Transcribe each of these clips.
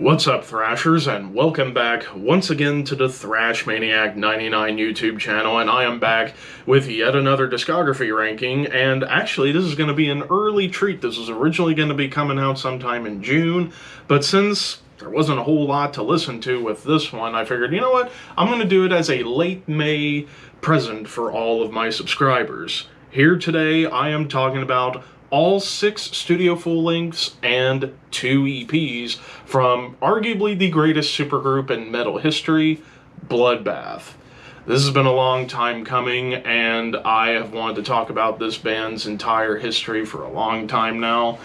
What's up, Thrashers, and welcome back once again to the Thrash Maniac 99 YouTube channel, and I am back with yet another discography ranking, and actually this is going to be an early treat. This was originally going to be coming out sometime in June, but since there wasn't a whole lot to listen to with this one, I figured, you know what, I'm going to do it as a late May present for all of my subscribers. Here today, I am talking about all 6 studio full-lengths and 2 EPs from arguably the greatest supergroup in metal history, Bloodbath. This has been a long time coming, and I have wanted to talk about this band's entire history for a long time now.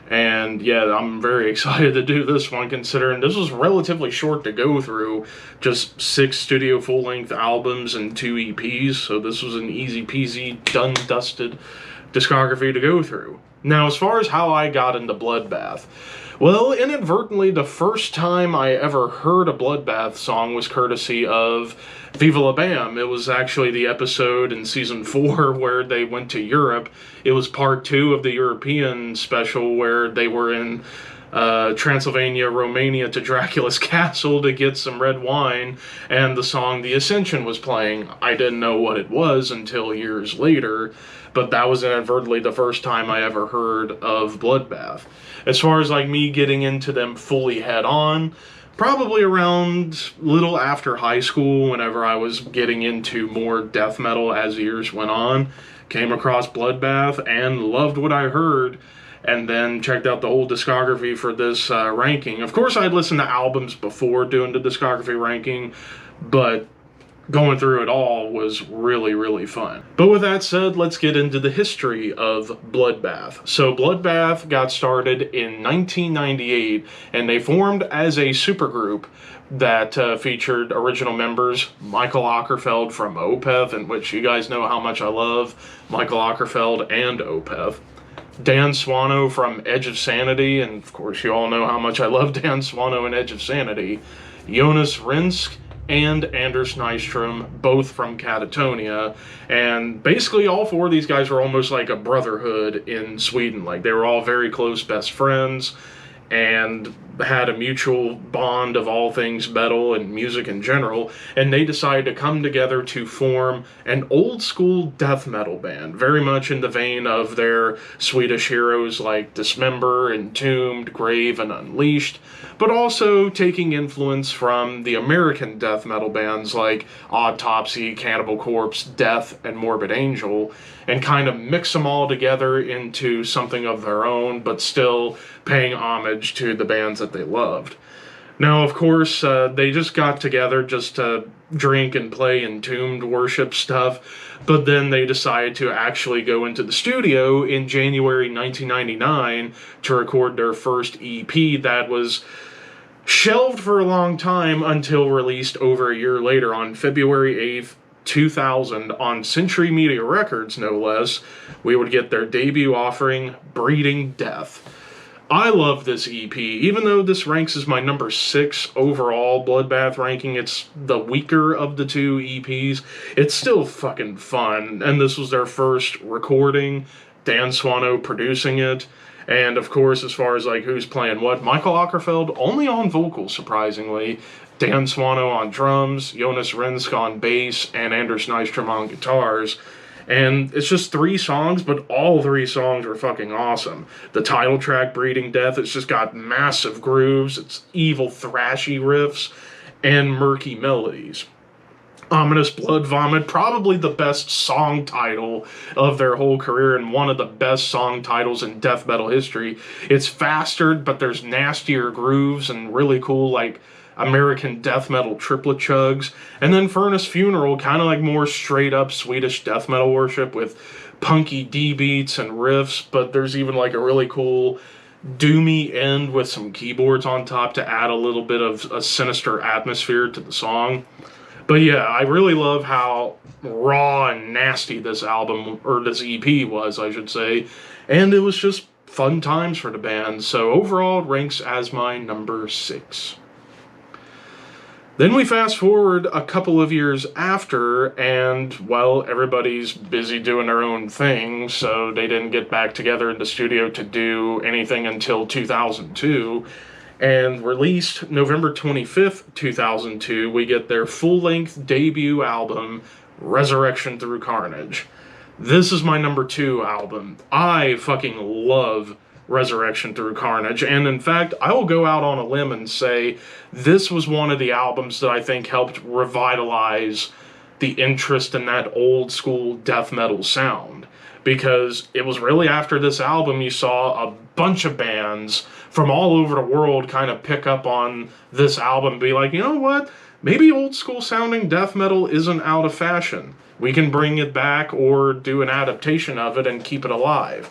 And yeah, I'm very excited to do this one, considering this was relatively short to go through. Just 6 studio full-length albums and 2 EPs, so this was an easy peasy, done dusted discography to go through. Now, as far as how I got into Bloodbath, well, inadvertently, the first time I ever heard a Bloodbath song was courtesy of Viva La Bam. It was actually the episode in season 4 where they went to Europe. It was part 2 of the European special where they were in Transylvania, Romania to Dracula's castle to get some red wine, and the song The Ascension was playing. I didn't know what it was until years later, but that was inadvertently the first time I ever heard of Bloodbath. As far as like me getting into them fully head on, probably around little after high school, whenever I was getting into more death metal as years went on, came across Bloodbath and loved what I heard, and then checked out the whole discography for this ranking. Of course, I'd listened to albums before doing the discography ranking, but going through it all was really, really fun. But with that said, let's get into the history of Bloodbath. So Bloodbath got started in 1998, and they formed as a supergroup that featured original members Michael Ockerfeld from Opeth, in which you guys know how much I love Michael Ockerfeld and Opeth. Dan Swano from Edge of Sanity, and of course you all know how much I love Dan Swano and Edge of Sanity. Jonas Rinsk and Anders Nystrom, both from Catatonia, and basically all 4 of these guys were almost like a brotherhood in Sweden. Like, they were all very close best friends and had a mutual bond of all things metal and music in general, and they decided to come together to form an old school death metal band, very much in the vein of their Swedish heroes like Dismember, Entombed, Grave, and Unleashed, but also taking influence from the American death metal bands like Autopsy, Cannibal Corpse, Death, and Morbid Angel, and kind of mix them all together into something of their own, but still paying homage to the bands that they loved. Now, of course, they just got together just to drink and play Entombed worship stuff, but then they decided to actually go into the studio in January 1999 to record their first EP that was shelved for a long time until released over a year later on February 8th, 2000 on Century Media Records, no less. We would get their debut offering, Breeding Death. I love this EP, even though this ranks as my number 6 overall Bloodbath ranking. It's the weaker of the 2 EPs. It's still fucking fun, and this was their first recording, Dan Swano producing it. And of course, as far as like who's playing what, Michael Ockerfeld only on vocals, surprisingly, Dan Swano on drums, Jonas Rinsk on bass, and Anders Nystrom on guitars. And it's just 3 songs, but all 3 songs are fucking awesome. The title track, Breeding Death, it's just got massive grooves, it's evil thrashy riffs, and murky melodies. Ominous Blood Vomit, probably the best song title of their whole career and one of the best song titles in death metal history. It's faster, but there's nastier grooves and really cool, like, American death metal triplet chugs. And then Furnace Funeral, kind of like more straight up Swedish death metal worship with punky D beats and riffs, but there's even like a really cool doomy end with some keyboards on top to add a little bit of a sinister atmosphere to the song. But yeah, I really love how raw and nasty this album, or this EP was, I should say, and it was just fun times for the band, so overall it ranks as my number 6. Then we fast forward a couple of years after, and, well, everybody's busy doing their own thing, so they didn't get back together in the studio to do anything until 2002, And released November 25th, 2002, we get their full-length debut album, Resurrection Through Carnage. This is my number 2 album. I fucking love Resurrection Through Carnage, and in fact, I will go out on a limb and say this was one of the albums that I think helped revitalize the interest in that old school death metal sound. Because it was really after this album you saw a bunch of bands from all over the world kind of pick up on this album and be like, you know what? Maybe old school sounding death metal isn't out of fashion. We can bring it back or do an adaptation of it and keep it alive.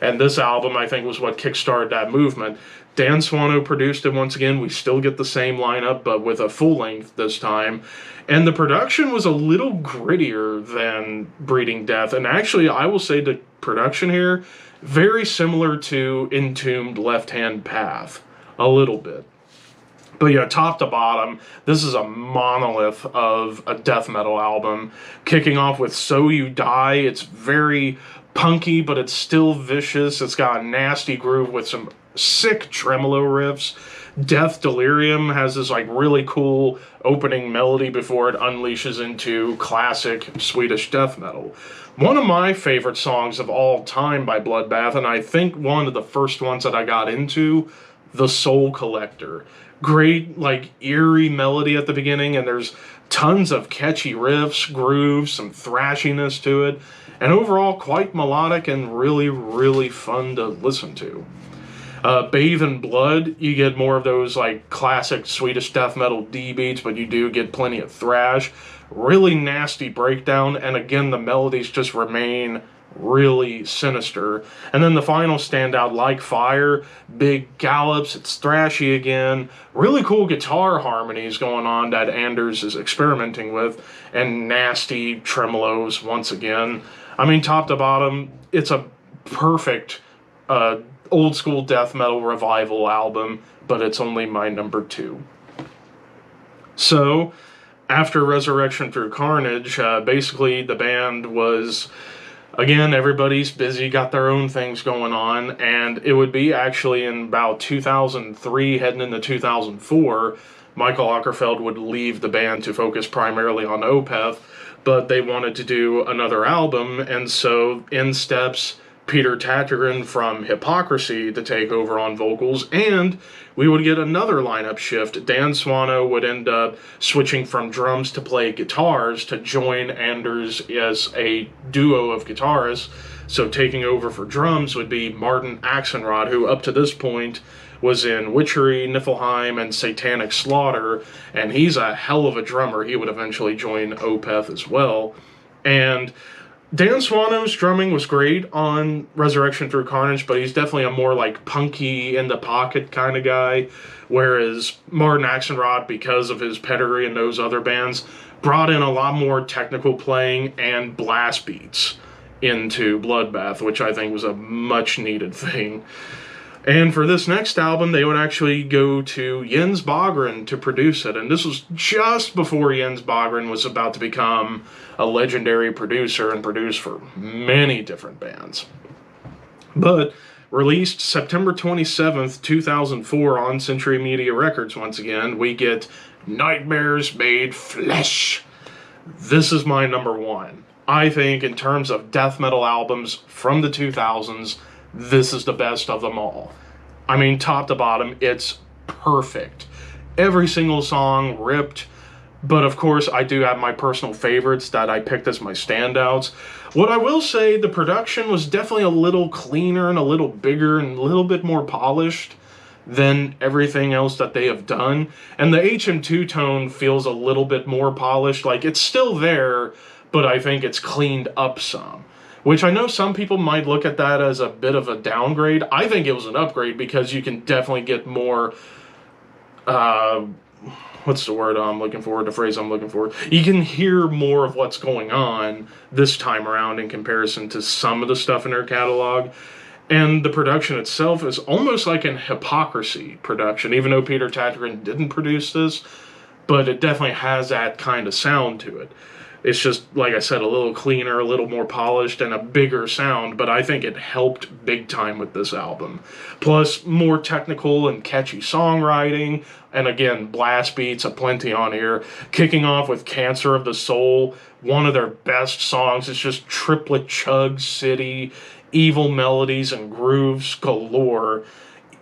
And this album, I think, was what kickstarted that movement. Dan Swano produced it once again. We still get the same lineup, but with a full length this time. And the production was a little grittier than Breeding Death. And actually, I will say the production here, very similar to Entombed Left Hand Path. A little bit. But yeah, top to bottom, this is a monolith of a death metal album. Kicking off with So You Die. It's very punky, but it's still vicious. It's got a nasty groove with some sick tremolo riffs. Death Delirium has this like really cool opening melody before it unleashes into classic Swedish death metal. One of my favorite songs of all time by Bloodbath, and I think one of the first ones that I got into, The Soul Collector. Great, like, eerie melody at the beginning, and there's tons of catchy riffs, grooves, some thrashiness to it, and overall quite melodic and really, really fun to listen to. Bathe in Blood, you get more of those like classic Swedish death metal D beats, but you do get plenty of thrash. Really nasty breakdown, and again the melodies just remain really sinister. And then the final standout, Like Fire, big gallops, it's thrashy again, really cool guitar harmonies going on that Anders is experimenting with, and nasty tremolos once again. I mean, top to bottom, it's a perfect old school death metal revival album, but it's only my number 2. So, after Resurrection Through Carnage, basically the band was, again, everybody's busy, got their own things going on, and it would be actually in about 2003, heading into 2004, Michael Ockerfeld would leave the band to focus primarily on Opeth, but they wanted to do another album, and so in steps Peter Tattergren from Hypocrisy to take over on vocals, and we would get another lineup shift. Dan Swano would end up switching from drums to play guitars to join Anders as a duo of guitarists. So taking over for drums would be Martin Axelrod, who up to this point was in Witchery, Niflheim, and Satanic Slaughter, and he's a hell of a drummer. He would eventually join Opeth as well. And Dan Swano's drumming was great on Resurrection Through Carnage, but he's definitely a more like punky, in-the-pocket kind of guy, whereas Martin Axelrod, because of his pedigree in those other bands, brought in a lot more technical playing and blast beats into Bloodbath, which I think was a much-needed thing. And for this next album, they would actually go to Jens Bogren to produce it. And this was just before Jens Bogren was about to become a legendary producer and produce for many different bands. But released September 27th, 2004 on Century Media Records once again, we get Nightmares Made Flesh. This is my number 1. I think in terms of death metal albums from the 2000s, this is the best of them all. I mean, top to bottom, it's perfect. Every single song ripped, but of course I do have my personal favorites that I picked as my standouts. What I will say, the production was definitely a little cleaner and a little bigger and a little bit more polished than everything else that they have done. And the HM2 tone feels a little bit more polished. Like, it's still there, but I think it's cleaned up some. Which I know some people might look at that as a bit of a downgrade. I think it was an upgrade because you can definitely get more, what's the word I'm looking for, the phrase I'm looking for? You can hear more of what's going on this time around in comparison to some of the stuff in their catalog. And the production itself is almost like an Hypocrisy production, even though Peter Tattergren didn't produce this, but it definitely has that kind of sound to it. It's just, like I said, a little cleaner, a little more polished, and a bigger sound, but I think it helped big time with this album. Plus, more technical and catchy songwriting, and again, blast beats aplenty on here. Kicking off with Cancer of the Soul, one of their best songs. It's just triplet chug city, evil melodies and grooves galore.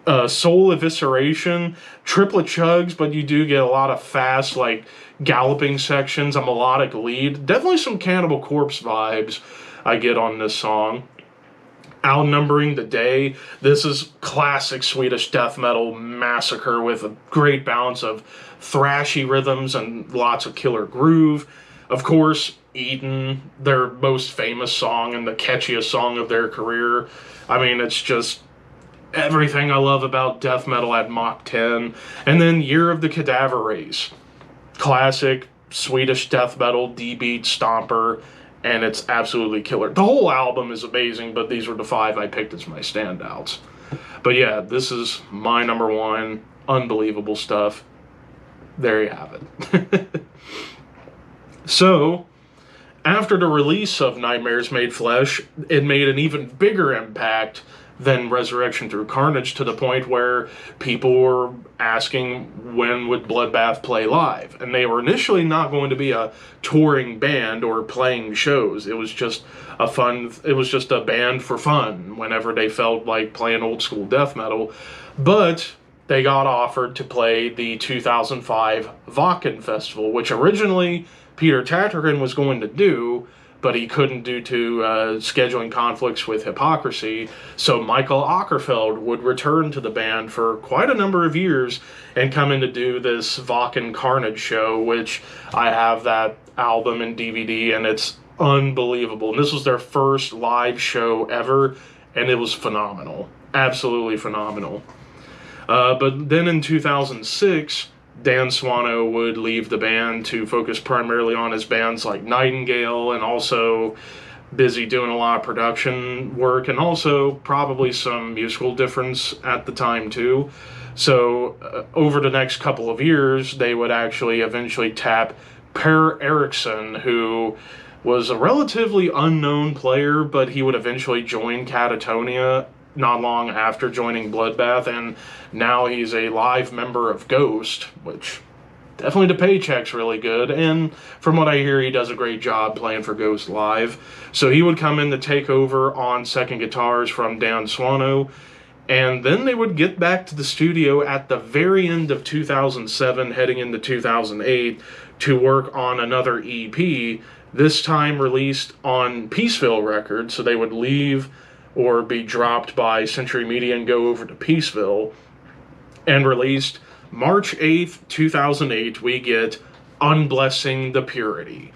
Soul Evisceration, triplet chugs, but you do get a lot of fast, like, galloping sections, a melodic lead. Definitely some Cannibal Corpse vibes I get on this song. Outnumbering the Day, this is classic Swedish death metal massacre with a great balance of thrashy rhythms and lots of killer groove. Of course, Eden, their most famous song and the catchiest song of their career. I mean, it's just everything I love about death metal at Mach 10. And then Year of the Cadaver Race. Classic Swedish death metal D-beat stomper, and it's absolutely killer. The whole album is amazing, but these were the 5 I picked as my standouts. But yeah, this is my number 1. Unbelievable stuff. There you have it. So, after the release of Nightmares Made Flesh, it made an even bigger impact than Resurrection Through Carnage, to the point where people were asking when would Bloodbath play live. And they were initially not going to be a touring band or playing shows. It was just a band for fun whenever they felt like playing old school death metal. But they got offered to play the 2005 Wacken Festival, which originally Peter Tattergan was going to do, but he couldn't due to scheduling conflicts with Hypocrisy. So Michael Åkerfeldt would return to the band for quite a number of years and come in to do this Wacken Carnage show, which I have that album and DVD, and it's unbelievable. And this was their first live show ever, and it was phenomenal. Absolutely phenomenal. But then in 2006, Dan Swano would leave the band to focus primarily on his bands like Nightingale, and also busy doing a lot of production work, and also probably some musical difference at the time too. So over the next couple of years, they would actually eventually tap Per Eriksson, who was a relatively unknown player, but he would eventually join Catatonia not long after joining Bloodbath, and now he's a live member of Ghost, which definitely the paycheck's really good, and from what I hear, he does a great job playing for Ghost live. So he would come in to take over on second guitars from Dan Swano, and then they would get back to the studio at the very end of 2007, heading into 2008, to work on another EP, this time released on Peaceville Records. So they would leave or be dropped by Century Media and go over to Peaceville, and released March 8th, 2008, we get Unblessing the Purity.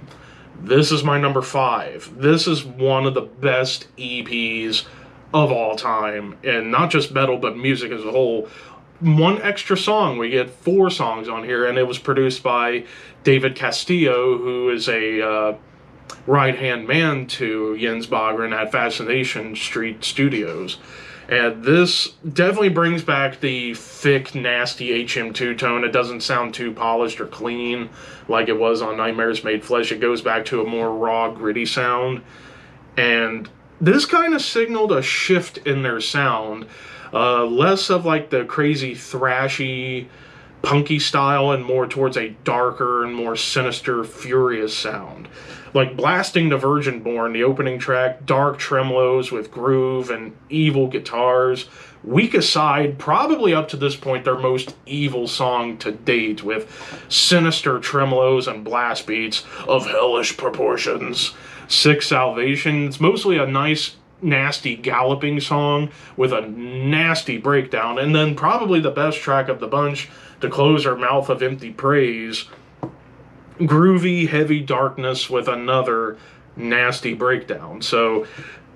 This is my number 5. This is one of the best EPs of all time, and not just metal, but music as a whole. One extra song, we get 4 songs on here, and it was produced by David Castillo, who is a right-hand man to Jens Bogren at Fascination Street Studios. And this definitely brings back the thick, nasty HM2 tone. It doesn't sound too polished or clean like it was on Nightmares Made Flesh. It goes back to a more raw, gritty sound. And this kind of signaled a shift in their sound. Less of like the crazy, thrashy, punky style, and more towards a darker and more sinister, furious sound. Like Blasting the Virgin Born, the opening track, dark tremolos with groove and evil guitars. Weak Aside, probably up to this point their most evil song to date, with sinister tremolos and blast beats of hellish proportions. Sick Salvation, it's mostly a nice, nasty galloping song with a nasty breakdown. And then probably the best track of the bunch, to close our Mouth of Empty Praise, groovy, heavy darkness with another nasty breakdown. So,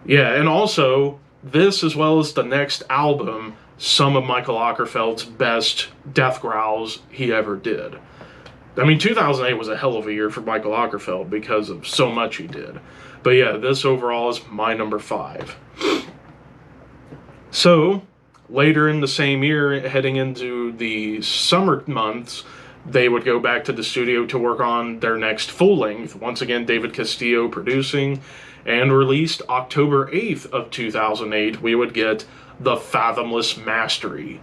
yeah, and also, this as well as the next album, some of Michael Åkerfeldt's best death growls he ever did. I mean, 2008 was a hell of a year for Michael Åkerfeldt because of so much he did. But yeah, this overall is my number 5. So, later in the same year, heading into the summer months, they would go back to the studio to work on their next full length. Once again, David Castillo producing, and released October 8th of 2008, we would get The Fathomless Mastery.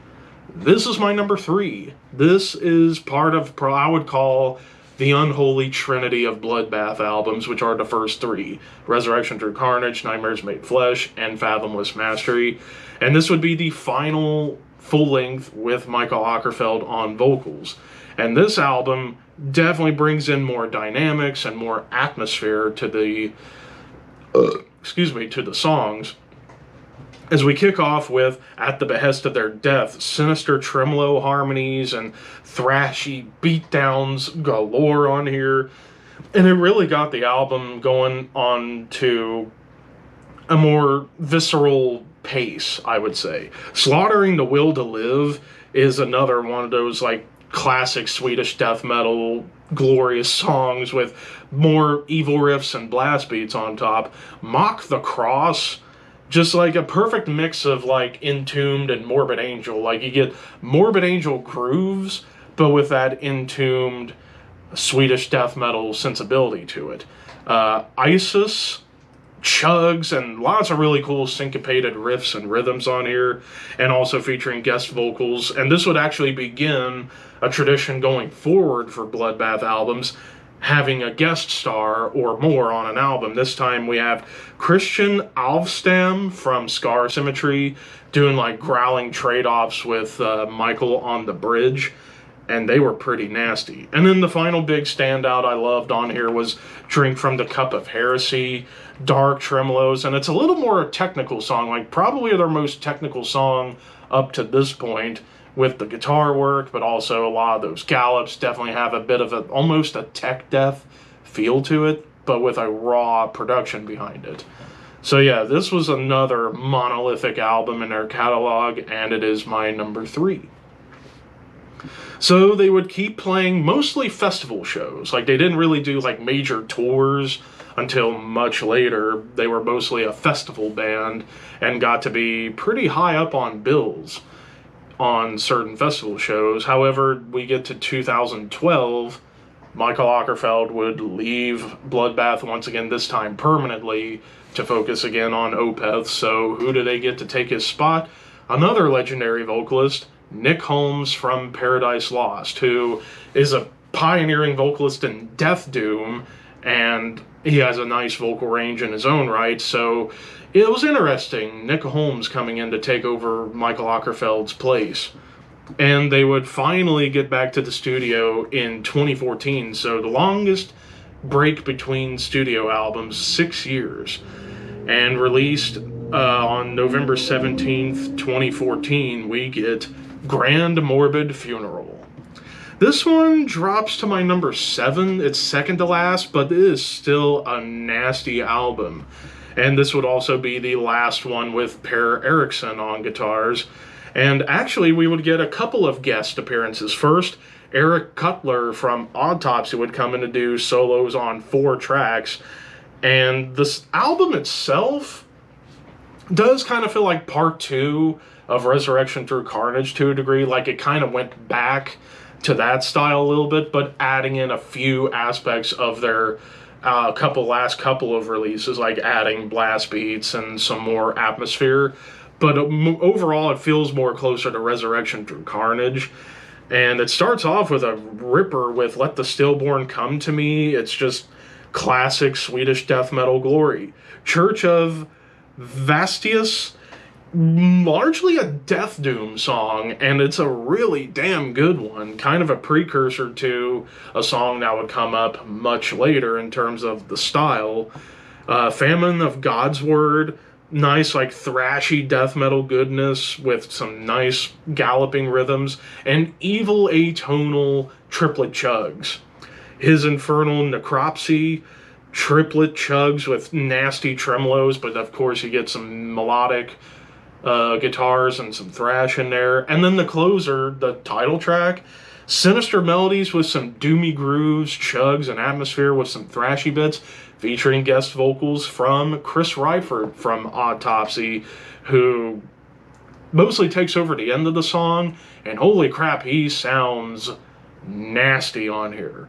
This is my number 3. This is part of, I would call, the unholy trinity of Bloodbath albums, which are the first 3. Resurrection Through Carnage, Nightmares Made Flesh, and Fathomless Mastery. And this would be the final full length with Michael Ockerfeld on vocals. And this album definitely brings in more dynamics and more atmosphere to the to the songs, as we kick off with At the Behest of Their Death, sinister tremolo harmonies and thrashy beatdowns galore on here. And it really got the album going on to a more visceral pace, I would say. Slaughtering the Will to Live is another one of those like classic Swedish death metal glorious songs with more evil riffs and blast beats on top. Mock the Cross, just like a perfect mix of like Entombed and Morbid Angel. Like you get Morbid Angel grooves, but with that Entombed Swedish death metal sensibility to it. Isis, chugs, and lots of really cool syncopated riffs and rhythms on here, and also featuring guest vocals. And this would actually begin a tradition going forward for Bloodbath albums, having a guest star or more on an album. This time we have Christian Alvstam from Scar Symmetry doing like growling trade-offs with Michael on the bridge, and they were pretty nasty. And then the final big standout I loved on here was Drink from the Cup of Heresy, dark tremolos, and it's a little more a technical song, like probably their most technical song up to this point, with the guitar work, but also a lot of those gallops definitely have a bit of almost a tech death feel to it, but with a raw production behind it. So yeah, this was another monolithic album in their catalog, and it is my number 3. So they would keep playing mostly festival shows. Like they didn't really do like major tours until much later. They were mostly a festival band and got to be pretty high up on bills on certain festival shows. However, we get to 2012, Michael Ockerfeld would leave Bloodbath once again, this time permanently, to focus again on Opeth. So who do they get to take his spot? Another legendary vocalist, Nick Holmes from Paradise Lost, who is a pioneering vocalist in Death Doom, and he has a nice vocal range in his own right. So it was interesting, Nick Holmes coming in to take over Michael Ockerfeld's place. And they would finally get back to the studio in 2014, so the longest break between studio albums, 6 years. And released on November 17th, 2014, we get Grand Morbid Funeral. This one drops to my number 7. It's second to last, but it is still a nasty album. And this would also be the last one with Per Eriksson on guitars. And actually, we would get a couple of guest appearances. First, Eric Cutler from Autopsy would come in to do solos on 4 tracks. And this album itself does kind of feel like part 2 of Resurrection Through Carnage to a degree. Like it kind of went back to that style a little bit, but adding in a few aspects of their last couple of releases, like adding blast beats and some more atmosphere. But overall, it feels more closer to Resurrection Through Carnage. And it starts off with a ripper with Let the Stillborn Come to Me. It's just classic Swedish death metal glory. Church of Vastius, largely a Death Doom song, and it's a really damn good one. Kind of a precursor to a song that would come up much later in terms of the style. Famine of God's Word, nice like thrashy death metal goodness with some nice galloping rhythms, and evil atonal triplet chugs. His Infernal Necropsy, triplet chugs with nasty tremolos, but of course you get some melodic guitars and some thrash in there. And then the closer, the title track, sinister melodies with some doomy grooves, chugs, and atmosphere with some thrashy bits, featuring guest vocals from Chris Ryford from Autopsy, who mostly takes over the end of the song, and holy crap, he sounds nasty on here.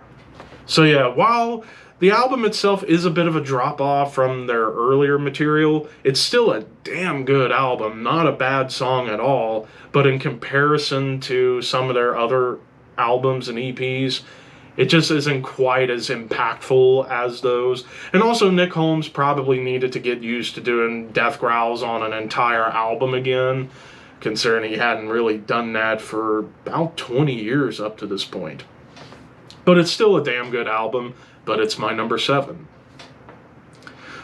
So yeah, while the album itself is a bit of a drop off from their earlier material, it's still a damn good album, not a bad song at all, but in comparison to some of their other albums and EPs, it just isn't quite as impactful as those. And also, Nick Holmes probably needed to get used to doing death growls on an entire album again, considering he hadn't really done that for about 20 years up to this point. But it's still a damn good album, but it's my number 7.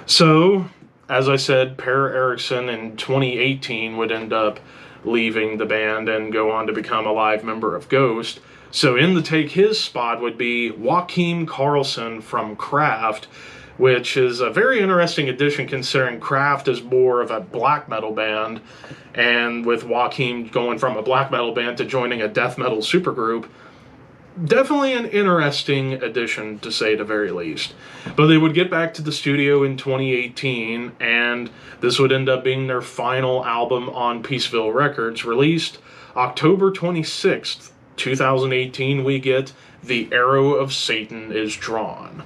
So, as I said, Per Eriksson in 2018 would end up leaving the band and go on to become a live member of Ghost. So in the take his spot would be Joachim Karlsson from Kraft, which is a very interesting addition considering Kraft is more of a black metal band, and with Joachim going from a black metal band to joining a death metal supergroup, definitely an interesting addition, to say the very least. But they would get back to the studio in 2018, and this would end up being their final album on Peaceville Records, released October 26th, 2018. We get The Arrow of Satan is Drawn.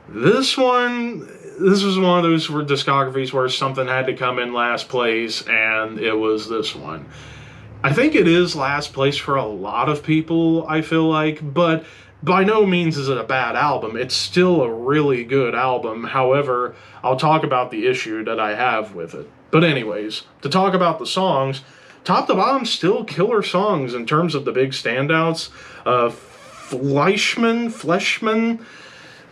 This was one of those discographies where something had to come in last place, and it was this one. I think it is last place for a lot of people, I feel like, but by no means is it a bad album. It's still a really good album. However, I'll talk about the issue that I have with it. But anyways, to talk about the songs, top to bottom, still killer songs in terms of the big standouts. Fleshman,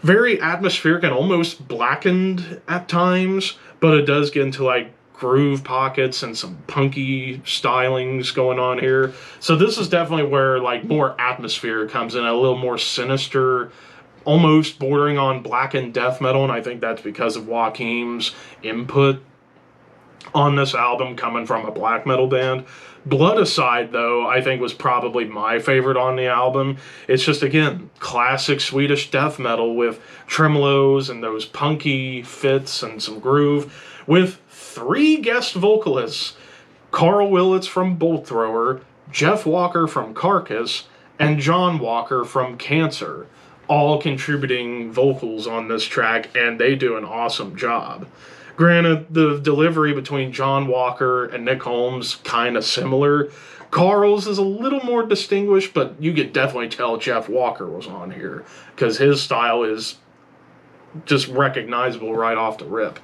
very atmospheric and almost blackened at times, but it does get into like groove pockets and some punky stylings going on here. So this is definitely where like more atmosphere comes in, a little more sinister, almost bordering on blackened death metal, and I think that's because of Joachim's input on this album coming from a black metal band. Blood Aside, though, I think was probably my favorite on the album. It's just, again, classic Swedish death metal with tremolos and those punky fits and some groove, with 3 guest vocalists: Carl Willits from Bolt Thrower, Jeff Walker from Carcass, and John Walker from Cancer, all contributing vocals on this track, and they do an awesome job. Granted, the delivery between John Walker and Nick Holmes kind of similar. Carl's is a little more distinguished, but you could definitely tell Jeff Walker was on here, because his style is just recognizable right off the rip.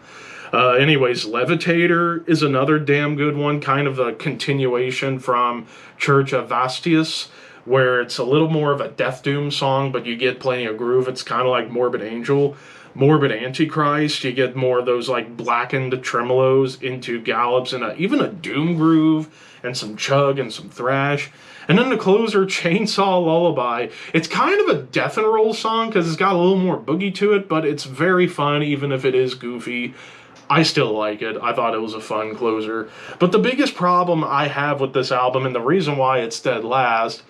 Anyways, Levitator is another damn good one, kind of a continuation from Church of Vastius, where it's a little more of a Death Doom song, but you get plenty of groove. It's kind of like Morbid Angel. Morbid Antichrist, you get more of those like blackened tremolos into gallops and even a doom groove and some chug and some thrash. And then the closer, Chainsaw Lullaby. It's kind of a death and roll song because it's got a little more boogie to it, but it's very fun even if it is goofy. I still like it. I thought it was a fun closer. But the biggest problem I have with this album, and the reason why it's dead last,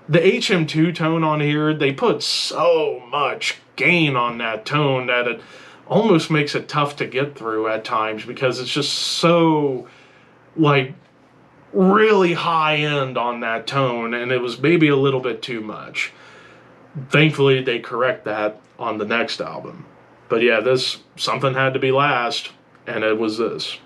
the HM2 tone on here, they put so much gain on that tone that it almost makes it tough to get through at times, because it's just so, like, really high end on that tone, and it was maybe a little bit too much. Thankfully, they correct that on the next album. But yeah, something had to be last, and it was this.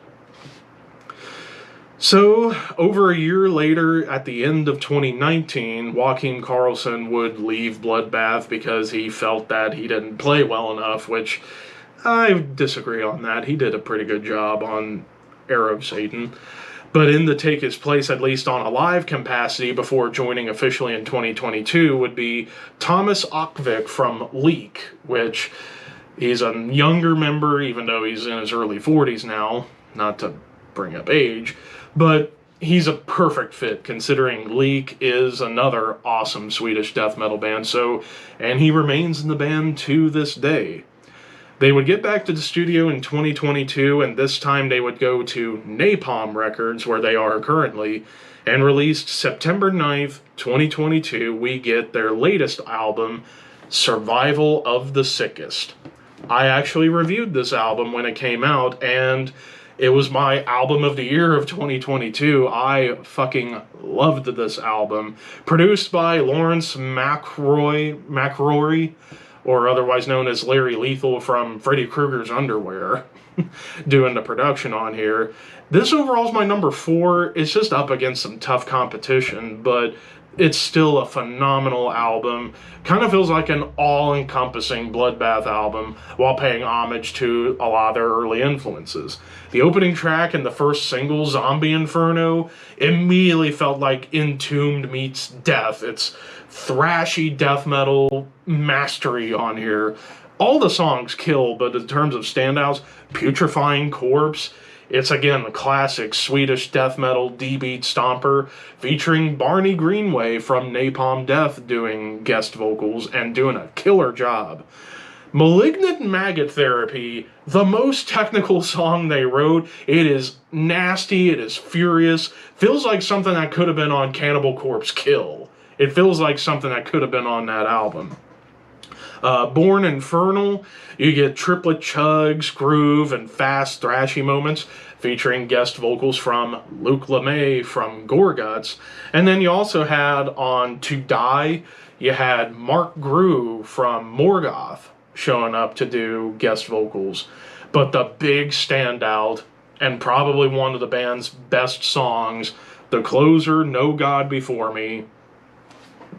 So, over a year later, at the end of 2019, Joachim Karlsson would leave Bloodbath because he felt that he didn't play well enough, which I disagree on that. He did a pretty good job on Arrow of Satan. But in the take his place, at least on a live capacity, before joining officially in 2022, would be Thomas Ockvik from Leak, which he's a younger member, even though he's in his early 40s now, not to bring up age, but he's a perfect fit considering Leak is another awesome Swedish death metal band, and he remains in the band to this day. They would get back to the studio in 2022, and this time they would go to Napalm Records, where they are currently, and released September 9th, 2022, we get their latest album, Survival of the Sickest. I actually reviewed this album when it came out, and It was my album of the year of 2022. I fucking loved this album. Produced by Lawrence McRory, or otherwise known as Larry Lethal from Freddy Krueger's Underwear, doing the production on here. This overall is my number 4. It's just up against some tough competition, but it's still a phenomenal album. Kind of feels like an all-encompassing Bloodbath album while paying homage to a lot of their early influences. The opening track and the first single, Zombie Inferno, immediately felt like Entombed meets Death. It's thrashy death metal mastery on here. All the songs kill, but in terms of standouts, Putrefying Corpse, it's again the classic Swedish death metal D-beat stomper featuring Barney Greenway from Napalm Death doing guest vocals and doing a killer job. Malignant Maggot Therapy, the most technical song they wrote. It is nasty, it is furious, feels like something that could have been on Cannibal Corpse Kill. It feels like something that could have been on that album. Born Infernal, you get triplet chugs, groove, and fast thrashy moments featuring guest vocals from Luke LeMay from Gorguts. And then you also had on To Die, you had Mark Grew from Morgoth showing up to do guest vocals. But the big standout, and probably one of the band's best songs, the closer, No God Before Me,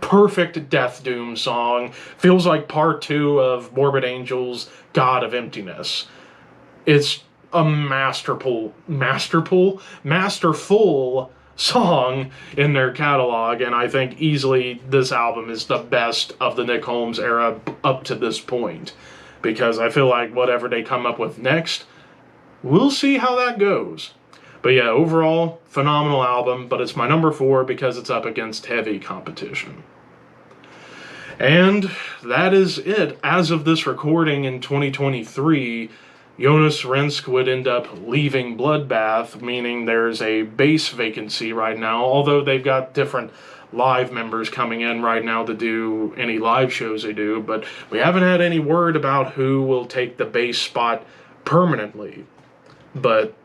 perfect Death Doom song. Feels like part 2 of Morbid Angel's God of Emptiness. It's a masterful song in their catalog, and I think easily this album is the best of the Nick Holmes era up to this point. Because I feel like whatever they come up with next, we'll see how that goes. But yeah, overall, phenomenal album, but it's my number 4 because it's up against heavy competition. And that is it. As of this recording in 2023, Jonas Rensk would end up leaving Bloodbath, meaning there's a bass vacancy right now, although they've got different live members coming in right now to do any live shows they do, but we haven't had any word about who will take the bass spot permanently. But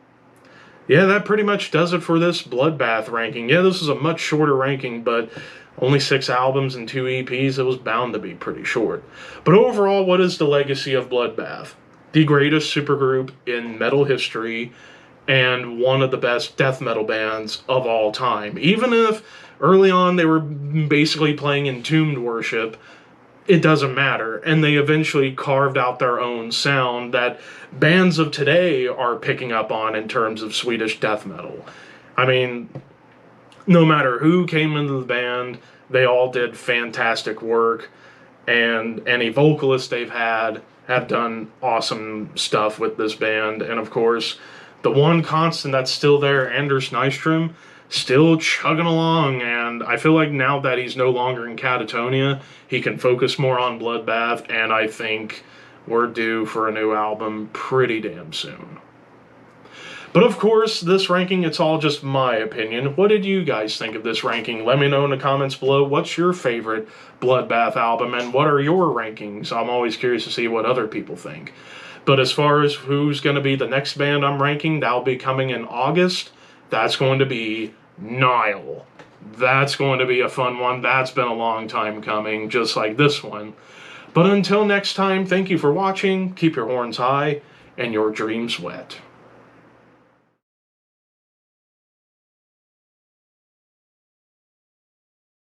yeah, that pretty much does it for this Bloodbath ranking. Yeah, this is a much shorter ranking, but only 6 albums and 2 EPs, it was bound to be pretty short. But overall, what is the legacy of Bloodbath? The greatest supergroup in metal history, and one of the best death metal bands of all time. Even if early on they were basically playing Entombed worship, it doesn't matter. And they eventually carved out their own sound that bands of today are picking up on in terms of Swedish death metal. I mean, no matter who came into the band, they all did fantastic work, and any vocalists they've had have done awesome stuff with this band. And of course, the one constant that's still there, Anders Nystrom, still chugging along, and I feel like now that he's no longer in Catatonia, he can focus more on Bloodbath, and I think we're due for a new album pretty damn soon. But of course, this ranking, it's all just my opinion. What did you guys think of this ranking? Let me know in the comments below. What's your favorite Bloodbath album, and what are your rankings? I'm always curious to see what other people think. But as far as who's going to be the next band I'm ranking, that'll be coming in August. That's going to be Nile. That's going to be a fun one. That's been a long time coming, just like this one. But until next time, thank you for watching. Keep your horns high and your dreams wet.